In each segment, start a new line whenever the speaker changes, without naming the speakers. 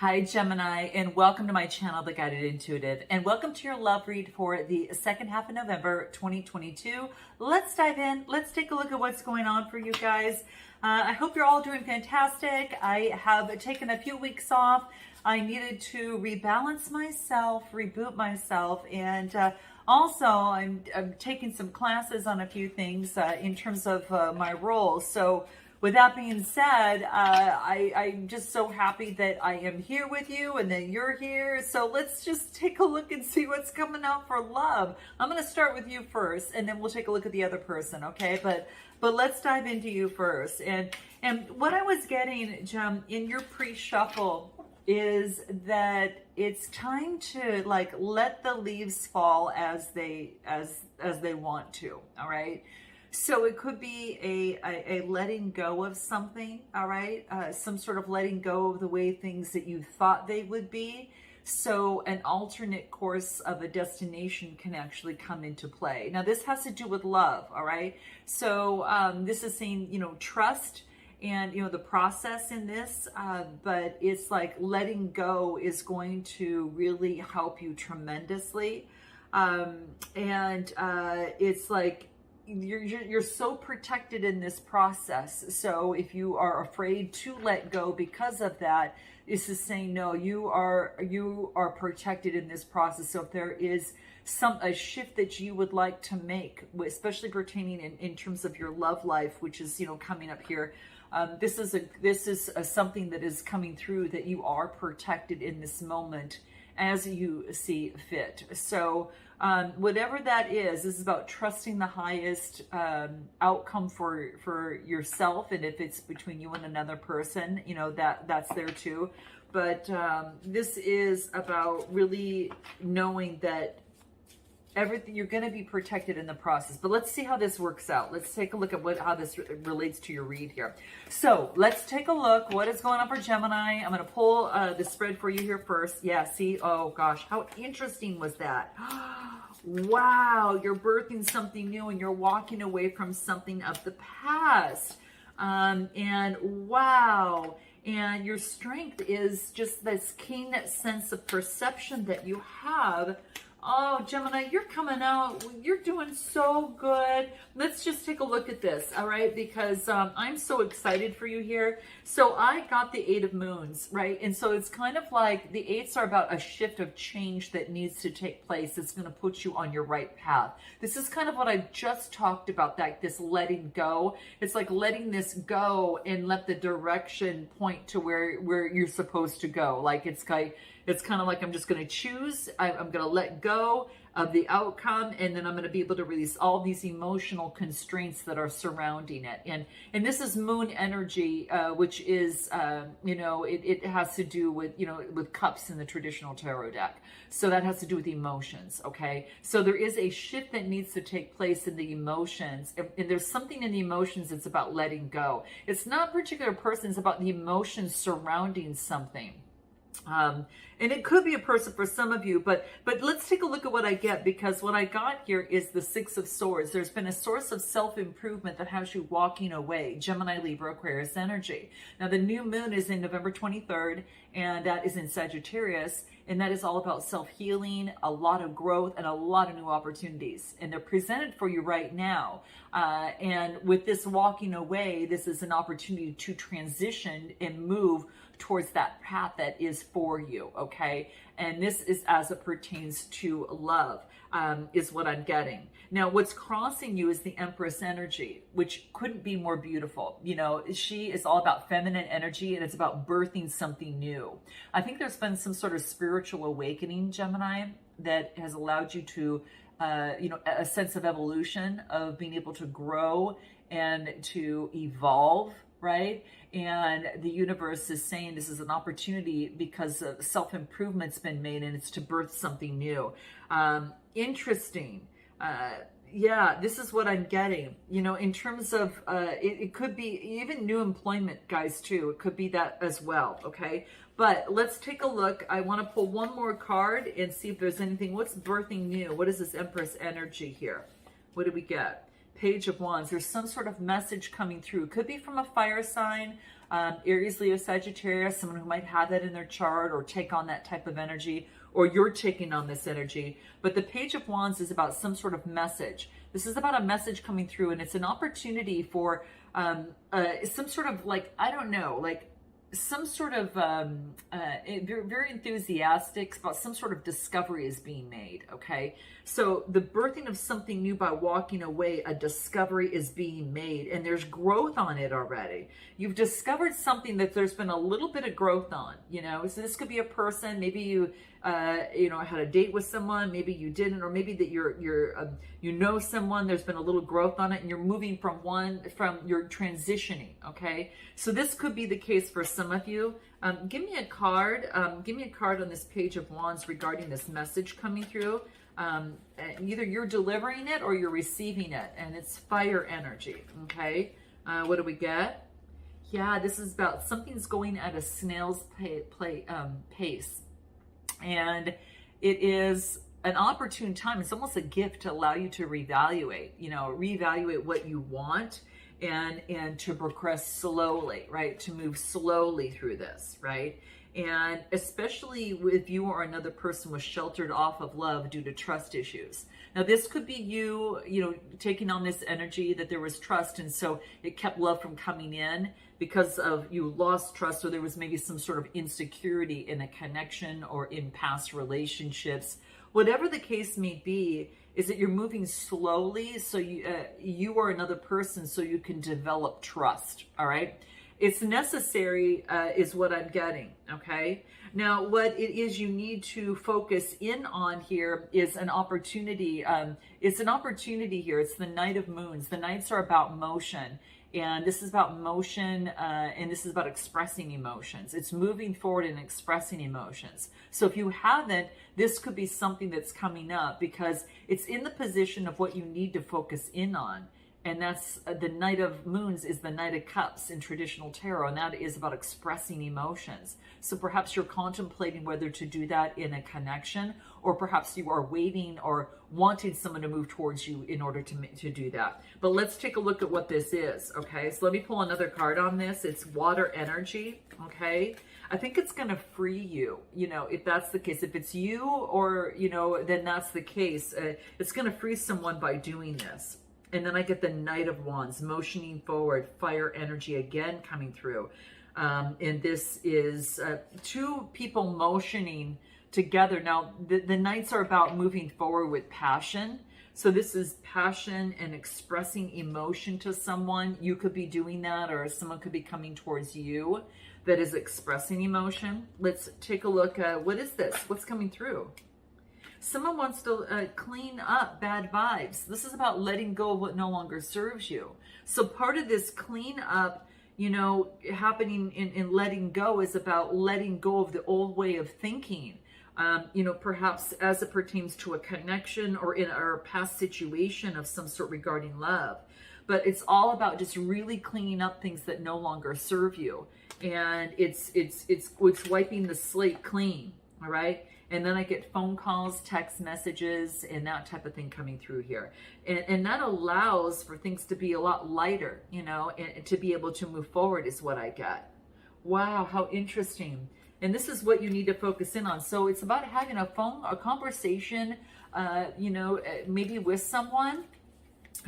Hi Gemini, and welcome to my channel, The Guided Intuitive, and welcome to your love read for the second half of November 2022. Let's dive in. Let's take a look at what's going on for you guys. I hope you're all doing fantastic. I have taken a few weeks off. I needed to rebalance myself, reboot myself, and also I'm taking some classes on a few things in terms of my role. So with that being said, I'm just so happy that I am here with you and that you're here. So let's just take a look and see what's coming out for love. I'm going to start with you first, and then we'll take a look at the other person, okay? But let's dive into you first. And what I was getting, Gem, in your pre-shuffle is that it's time to like let the leaves fall as they want to, all right? So it could be a letting go of something, all right? Some sort of letting go of the way things that you thought they would be. So an alternate course of a destination can actually come into play. Now, this has to do with love, all right? So this is saying, trust and, the process in this, but it's like letting go is going to really help you tremendously. It's like, you're so protected in this process. So if you are afraid to let go because of that, this is saying no, you are protected in this process. So if there is a shift that you would like to make, especially pertaining in terms of your love life, which is coming up here, this is something that is coming through, that you are protected in this moment as you see fit. So whatever that is, this is about trusting the highest outcome for yourself. And if it's between you and another person, that's there too. But this is about really knowing that everything, you're going to be protected in the process. But let's see how this works out. Let's take a look at how this relates to your read here. So let's take a look. What is going on for Gemini? I'm going to pull the spread for you here first. Yeah, see? Oh gosh, how interesting was that? Wow, you're birthing something new and you're walking away from something of the past. And wow. And your strength is just this keen sense of perception that you have. Oh, Gemini, you're coming out. You're doing so good. Let's just take a look at this, all right? Because I'm so excited for you here. So I got the 8 of Moons, right? And so it's kind of like the 8s are about a shift of change that needs to take place. It's going to put you on your right path. This is kind of what I just talked about, that this letting go. It's like letting this go and let the direction point to where you're supposed to go. Like it's kind of like I'm just going to choose. I'm going to let go of the outcome, and then I'm going to be able to release all these emotional constraints that are surrounding it. And this is moon energy, which is, it has to do with, with cups in the traditional tarot deck. So that has to do with emotions, okay? So there is a shift that needs to take place in the emotions. And there's something in the emotions that's about letting go. It's not a particular person, it's about the emotions surrounding something. And it could be a person for some of you, but let's take a look at what I get, because what I got here is the 6 of Swords. There's been a source of self-improvement that has you walking away. Gemini, Libra, Aquarius energy. Now the new moon is in November 23rd, and that is in Sagittarius, and that is all about self-healing, a lot of growth, and a lot of new opportunities. And they're presented for you right now. And with this walking away, this is an opportunity to transition and move towards that path that is for you, okay? And this is as it pertains to love, is what I'm getting. Now, what's crossing you is the Empress energy, which couldn't be more beautiful. She is all about feminine energy, and it's about birthing something new. I think there's been some sort of spiritual awakening, Gemini, that has allowed you to, a sense of evolution, of being able to grow and to evolve, right? And the universe is saying this is an opportunity because of self-improvement's been made, and it's to birth something new. Interesting. Yeah, this is what I'm getting. In terms of, it could be even new employment, guys, too. It could be that as well, okay? But let's take a look. I want to pull one more card and see if there's anything. What's birthing new? What is this Empress energy here? What do we get? Page of Wands. There's some sort of message coming through. Could be from a fire sign. Aries, Leo, Sagittarius, someone who might have that in their chart or take on that type of energy, or you're taking on this energy. But the Page of Wands is about some sort of message. This is about a message coming through, and it's an opportunity for some sort of, like, I don't know, like some sort of very enthusiastic about some sort of discovery is being made. Okay, so the birthing of something new by walking away, a discovery is being made, and there's growth on it already. You've discovered something that there's been a little bit of growth on, you know. So this could be a person, maybe you had a date with someone, maybe you didn't, or maybe that you know someone, there's been a little growth on it, and you're moving from you're transitioning. Okay, so this could be the case for some of you. Give me a card on this Page of Wands regarding this message coming through. Either you're delivering it or you're receiving it, and it's fire energy. Okay, what do we get? Yeah, this is about something's going at a snail's pace. And it is an opportune time. It's almost a gift to allow you to reevaluate what you want and to progress slowly, right? To move slowly through this, right? And especially if you or another person was sheltered off of love due to trust issues. Now, this could be you taking on this energy that there was trust, and so it kept love from coming in because of you lost trust, or there was maybe some sort of insecurity in a connection or in past relationships. Whatever the case may be, is that you're moving slowly so you or another person so you can develop trust, all right? It's necessary, is what I'm getting, okay? Now, what it is you need to focus in on here is an opportunity. It's an opportunity here. It's the Knight of Moons. The Knights are about motion, and this is about motion, and this is about expressing emotions. It's moving forward and expressing emotions. So if you haven't, this could be something that's coming up because it's in the position of what you need to focus in on. And that's the Knight of Moons is the Knight of Cups in traditional tarot, and that is about expressing emotions. So perhaps you're contemplating whether to do that in a connection, or perhaps you are waiting or wanting someone to move towards you in order to do that. But let's take a look at what this is, okay? So let me pull another card on this. It's water energy, okay? I think it's going to free you, if that's the case. If it's you or, then that's the case. It's going to free someone by doing this. And then I get the Knight of Wands, motioning forward, fire energy again coming through. And this is two people motioning together. Now, the Knights are about moving forward with passion. So this is passion and expressing emotion to someone. You could be doing that, or someone could be coming towards you that is expressing emotion. Let's take a look. What is this? What's coming through? Someone wants to clean up bad vibes. This is about letting go of what no longer serves you. So part of this clean up, happening in letting go is about letting go of the old way of thinking. Perhaps as it pertains to a connection or in our past situation of some sort regarding love. But it's all about just really cleaning up things that no longer serve you. And it's wiping the slate clean, all right? And then I get phone calls, text messages, and that type of thing coming through here. And that allows for things to be a lot lighter, and to be able to move forward is what I get. Wow, how interesting. And this is what you need to focus in on. So it's about having a conversation, maybe with someone,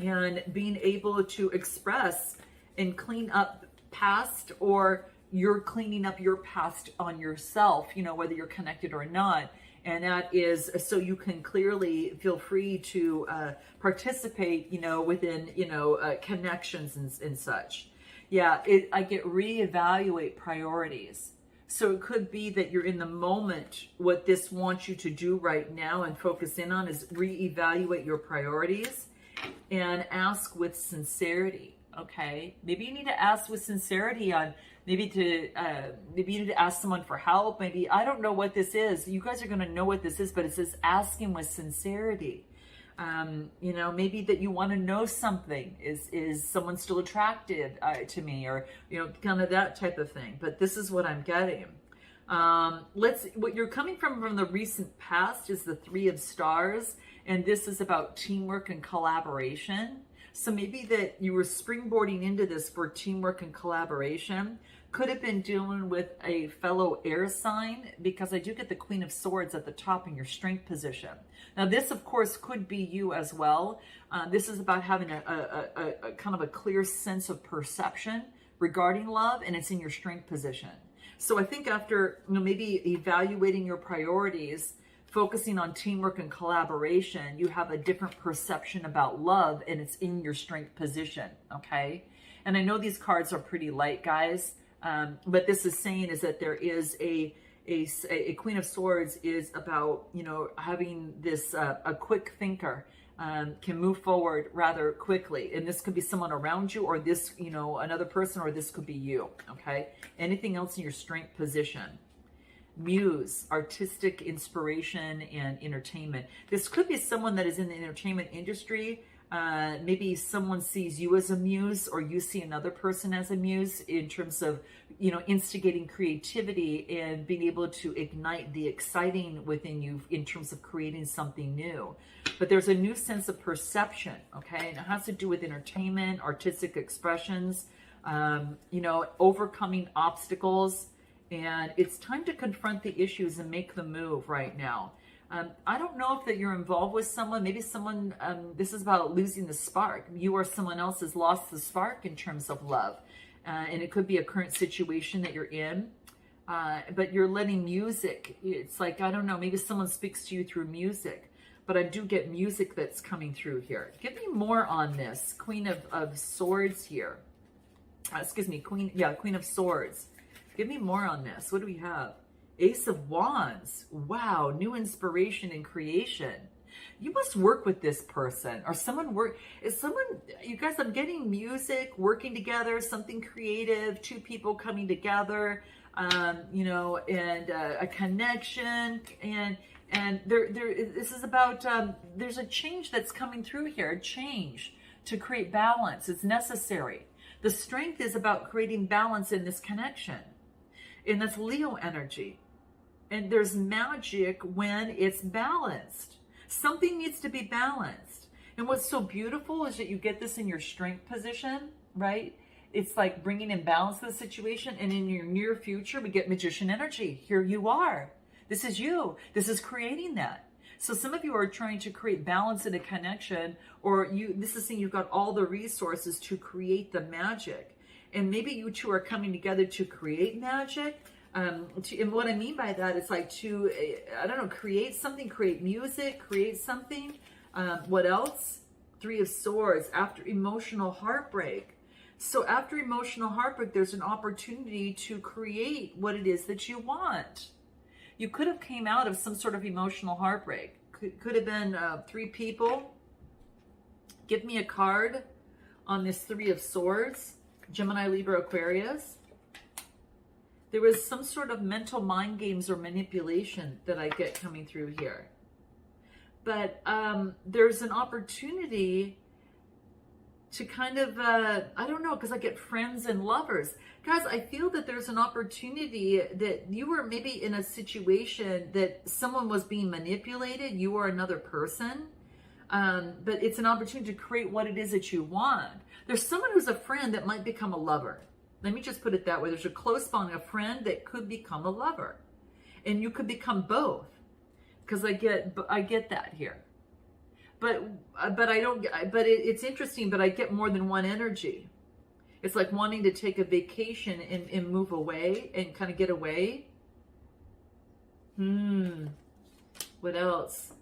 and being able to express and clean up past, or you're cleaning up your past on yourself, whether you're connected or not. And that is so you can clearly feel free to participate, within, connections and such. Yeah, I get reevaluate priorities. So it could be that you're in the moment. What this wants you to do right now and focus in on is reevaluate your priorities and ask with sincerity. Okay, maybe you need to ask with sincerity on maybe you need to ask someone for help. Maybe, I don't know what this is. You guys are going to know what this is, but it says asking with sincerity. Maybe that you want to know something. Is someone still attractive to me, or kind of that type of thing. But this is what I'm getting. What you're coming from the recent past is the Three of Stars, and this is about teamwork and collaboration. So maybe that you were springboarding into this for teamwork and collaboration. Could have been dealing with a fellow air sign, because I do get the Queen of Swords at the top in your strength position. Now, this, of course, could be you as well. This is about having a kind of a clear sense of perception regarding love, and it's in your strength position. So I think after, maybe evaluating your priorities, focusing on teamwork and collaboration, you have a different perception about love, and it's in your strength position, okay? And I know these cards are pretty light, guys. But this is saying is that there is a Queen of Swords is about, having this, a quick thinker, can move forward rather quickly. And this could be someone around you, or this, another person, or this could be you. Okay. Anything else in your strength position? Muse, artistic inspiration and entertainment. This could be someone that is in the entertainment industry. Maybe someone sees you as a muse, or you see another person as a muse, in terms of, instigating creativity and being able to ignite the exciting within you in terms of creating something new. But there's a new sense of perception, okay? And it has to do with entertainment, artistic expressions, overcoming obstacles. And it's time to confront the issues and make the move right now. I don't know if that you're involved with someone, maybe someone, this is about losing the spark. You or someone else has lost the spark in terms of love. And it could be a current situation that you're in, but you're letting music, it's like, I don't know, maybe someone speaks to you through music, but I do get music that's coming through here. Give me more on this. Queen of Swords here. Excuse me, Queen of Swords. Give me more on this. What do we have? Ace of Wands. Wow, new inspiration and creation. You must work with this person, or you guys, I'm getting music, working together, something creative, two people coming together, and a connection, and this is about, there's a change that's coming through here, a change to create balance. It's necessary. The strength is about creating balance in this connection, and that's Leo energy. And there's magic when it's balanced. Something needs to be balanced. And what's so beautiful is that you get this in your strength position, right? It's like bringing in balance to the situation. And in your near future, we get Magician energy. Here you are. This is you. This is creating that. So some of you are trying to create balance in a connection, or this is saying you've got all the resources to create the magic. And maybe you two are coming together to create magic. And what I mean by that is like to, create something, create music, create something. What else? Three of Swords, after emotional heartbreak. So after emotional heartbreak, there's an opportunity to create what it is that you want. You could have came out of some sort of emotional heartbreak. Could have been 3 people. Give me a card on this Three of Swords. Gemini, Libra, Aquarius. There was some sort of mental mind games or manipulation that I get coming through here. But there's an opportunity to kind of, because I get friends and lovers. Guys, I feel that there's an opportunity that you were maybe in a situation that someone was being manipulated, you or another person. But it's an opportunity to create what it is that you want. There's someone who's a friend that might become a lover. Let me just put it that way. There's a close bond, a friend that could become a lover. And you could become both. Because I get that here. But it's interesting, but I get more than one energy. It's like wanting to take a vacation and move away and kind of get away. What else?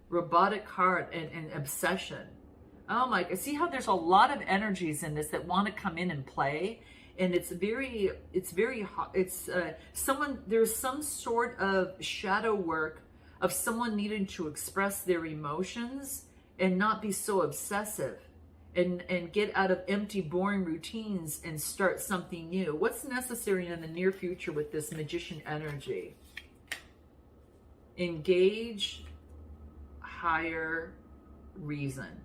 Robotic heart and obsession. Oh my, see how there's a lot of energies in this that want to come in and play. And there's some sort of shadow work of someone needing to express their emotions and not be so obsessive and get out of empty, boring routines and start something new. What's necessary in the near future with this Magician energy? Engage higher reason.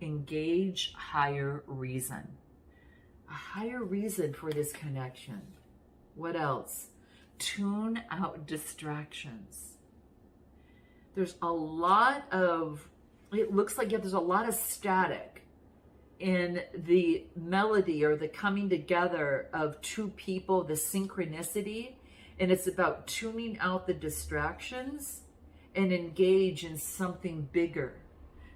Engage higher reason. A higher reason for this connection. What else? Tune out distractions. There's a lot of, it looks like there's a lot of static in the melody or the coming together of two people, the synchronicity, and it's about tuning out the distractions and engage in something bigger.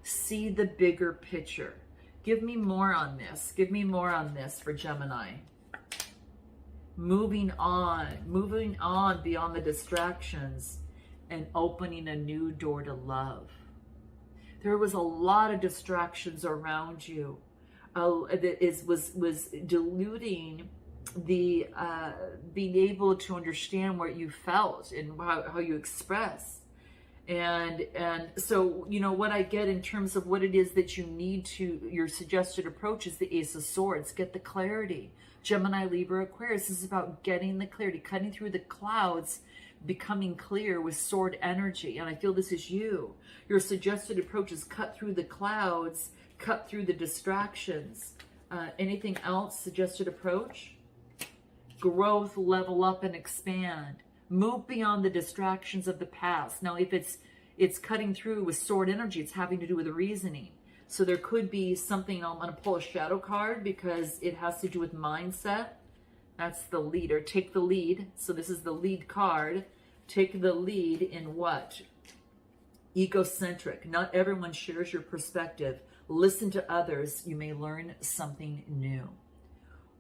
See the bigger picture. Give me more on this. Give me more on this for Gemini. Moving on beyond the distractions and opening a new door to love. There was a lot of distractions around you. It was diluting the being able to understand what you felt and how you express. And so, you know, what I get in terms of what it is that you need to, your suggested approach is the Ace of Swords. Get the clarity. Gemini, Libra, Aquarius, this is about getting the clarity, cutting through the clouds, becoming clear with sword energy. And I feel this is you. Your suggested approach is cut through the clouds, cut through the distractions. Anything else? Suggested approach? Growth, level up and expand. Move beyond the distractions of the past. Now, if it's cutting through with sword energy, it's having to do with reasoning. So there could be something, I'm going to pull a shadow card because it has to do with mindset. That's the leader. Take the lead. So this is the lead card. Take the lead in what? Egocentric. Not everyone shares your perspective. Listen to others. You may learn something new.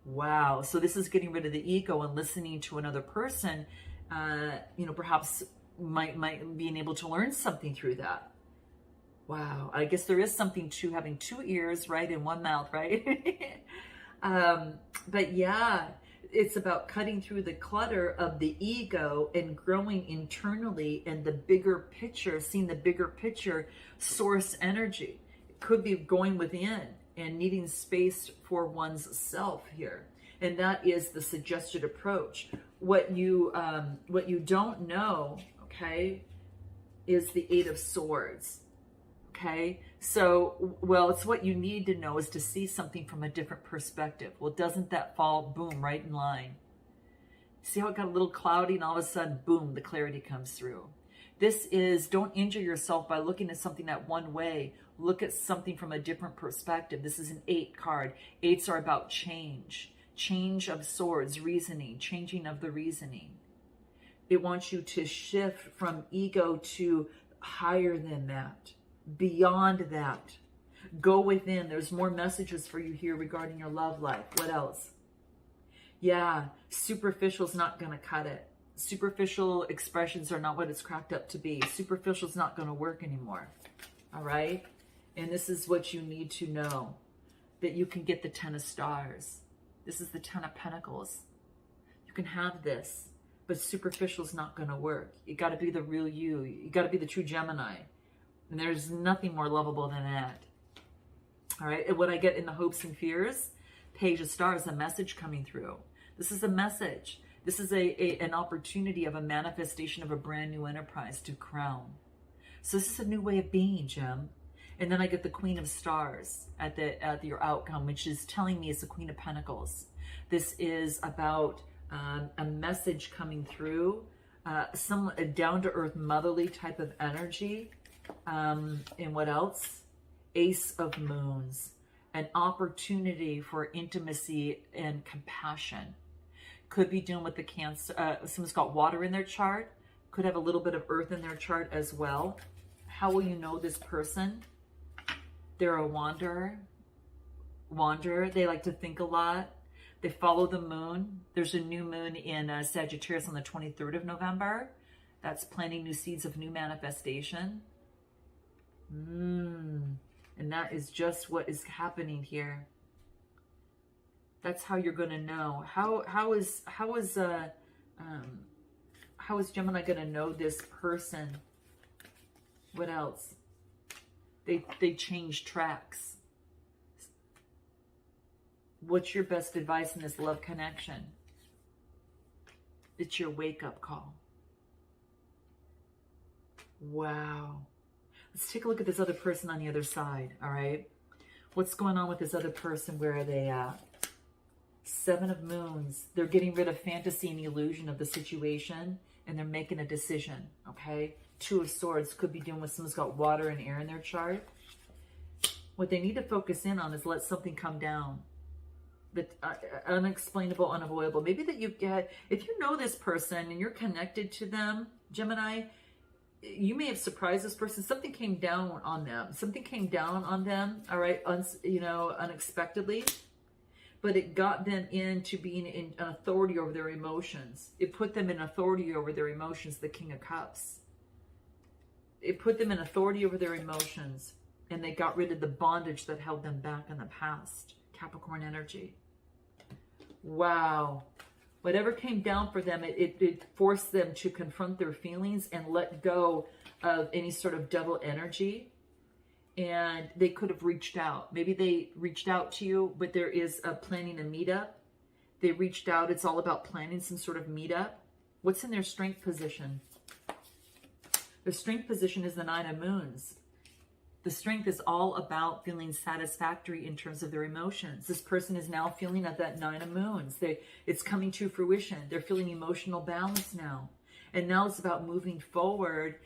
Wow. So this is getting rid of the ego and listening to another person. You know, perhaps might being able to learn something through that. Wow. I guess there is something to having two ears, right, and one mouth, right? But yeah, it's about cutting through the clutter of the ego and growing internally and the bigger picture, seeing the bigger picture, source energy. It could be going within and needing space for one's self here. And that is the suggested approach. What you don't know, okay, is the Eight of Swords. Okay, so, well, it's what you need to know is to see something from a different perspective. Well, doesn't that fall, boom, right in line? See how it got a little cloudy and all of a sudden, boom, the clarity comes through. This is, don't injure yourself by looking at something that one way. Look at something from a different perspective. This is an 8 card. 8s are about change. Change of swords, reasoning, changing of the reasoning. It wants you to shift from ego to higher than that. Beyond that, go within. There's more messages for you here regarding your love life. What else? Yeah, superficial's not going to cut it. Superficial expressions are not what it's cracked up to be. Superficial's not going to work anymore. All right? And this is what you need to know, that you can get the 10 of stars. This is the 10 of pentacles. You can have this, but superficial's not going to work. You got to be the real you. You got to be the true Gemini. And there's nothing more lovable than that. All right. And what I get in the hopes and fears, Page of Stars, a message coming through. This is a message. This is an opportunity of a manifestation of a brand new enterprise to crown. So this is a new way of being, Gem. And then I get the Queen of Stars at your outcome, which is telling me it's the Queen of Pentacles. This is about a message coming through, some down-to-earth motherly type of energy. And what else? Ace of Moons, an opportunity for intimacy and compassion. Could be dealing with the Cancer. Someone's got water in their chart. Could have a little bit of earth in their chart as well. How will you know this person? They're a wanderer. They like to think a lot. They follow the moon. There's a new moon in Sagittarius on the 23rd of November. That's planting new seeds of new manifestation. And that is just what is happening here. That's how you're going to know. How is Gemini going to know this person? What else? They change tracks. What's your best advice in this love connection? It's your wake-up call. Wow. Let's take a look at this other person on the other side, all right? What's going on with this other person? Where are they at? 7 of Moons. They're getting rid of fantasy and illusion of the situation, and they're making a decision, okay? 2 of Swords. Could be dealing with someone's got water and air in their chart. What they need to focus in on is let something come down. That unexplainable, unavoidable. Maybe that you get, if you know this person and you're connected to them, Gemini, you may have surprised this person. Something came down on them. Something came down on them, all right, unexpectedly. But it got them into being in authority over their emotions. It put them in authority over their emotions, the King of Cups. It put them in authority over their emotions, and they got rid of the bondage that held them back in the past. Capricorn energy. Wow. Whatever came down for them, it forced them to confront their feelings and let go of any sort of double energy. And they could have reached out. Maybe they reached out to you, but there is planning a meetup. They reached out. It's all about planning some sort of meetup. What's in their strength position? The strength position is the Nine of Moons. The strength is all about feeling satisfactory in terms of their emotions. This person is now feeling at that Nine of Moons. It's coming to fruition. They're feeling emotional balance now. And now it's about moving forward.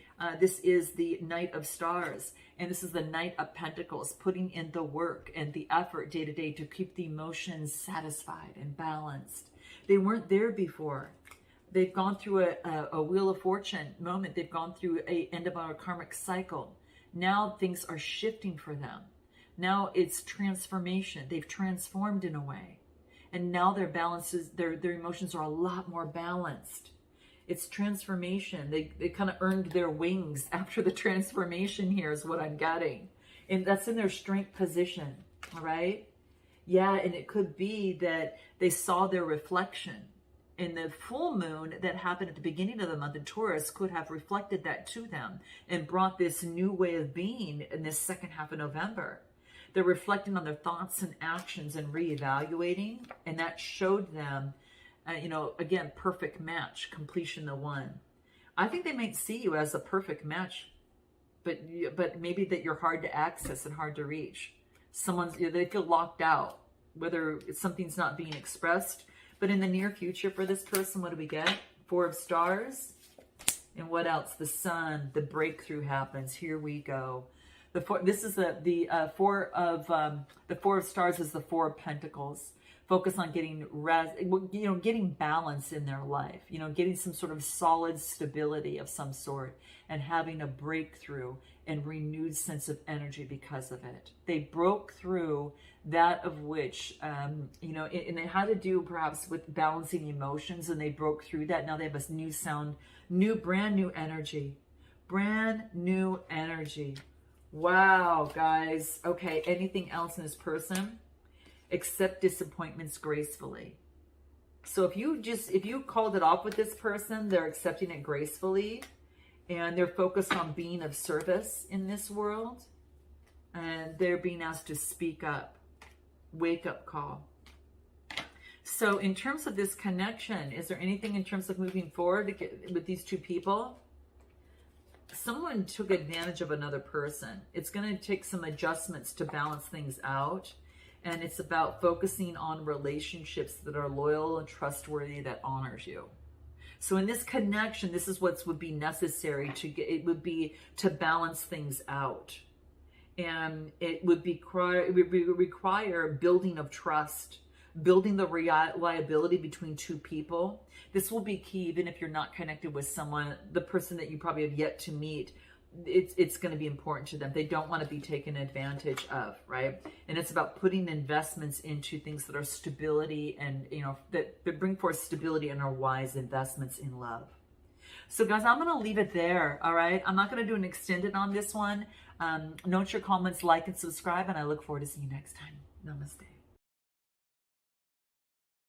This is the Knight of Stars. And this is the Knight of Pentacles, putting in the work and the effort day to day to keep the emotions satisfied and balanced. They weren't there before. They've gone through a Wheel of Fortune moment. They've gone through an end of our karmic cycle. Now things are shifting for them. Now it's transformation. They've transformed in a way. And now their balances, their emotions are a lot more balanced. It's transformation. They kind of earned their wings after the transformation here is what I'm getting. And that's in their strength position, all right? Yeah, and it could be that they saw their reflection. And the full moon that happened at the beginning of the month in Taurus could have reflected that to them and brought this new way of being in this second half of November. They're reflecting on their thoughts and actions and reevaluating. And that showed them, again, perfect match, completion the one. I think they might see you as a perfect match, but maybe that you're hard to access and hard to reach. They feel locked out, whether something's not being expressed. But in the near future for this person, what do we get? Four of Stars. And what else? The Sun, the breakthrough happens. Here we go. This is the Four of Stars is the Four of Pentacles. Focus on getting getting balance in their life, getting some sort of solid stability of some sort and having a breakthrough and renewed sense of energy because of it. They broke through that of which, and it had to do perhaps with balancing emotions, and they broke through that. Now they have a new sound, brand new energy. Wow, guys. Okay, anything else in this person? Accept disappointments gracefully. So if you called it off with this person, they're accepting it gracefully, and they're focused on being of service in this world, and they're being asked to speak up. Wake up call. So in terms of this connection, is there anything in terms of moving forward with these two people? Someone took advantage of another person. It's going to take some adjustments to balance things out. And it's about focusing on relationships that are loyal and trustworthy, that honors you. So in this connection, this is what would be necessary to get. It would be to balance things out. And it would require building of trust, building the reliability between two people. This will be key even if you're not connected with someone, the person that you probably have yet to meet. It's going to be important to them. They don't want to be taken advantage of, right? And it's about putting investments into things that are stability and, that bring forth stability and are wise investments in love. So guys, I'm going to leave it there, all right? I'm not going to do an extended on this one. Note your comments, like, and subscribe, and I look forward to seeing you next time. Namaste.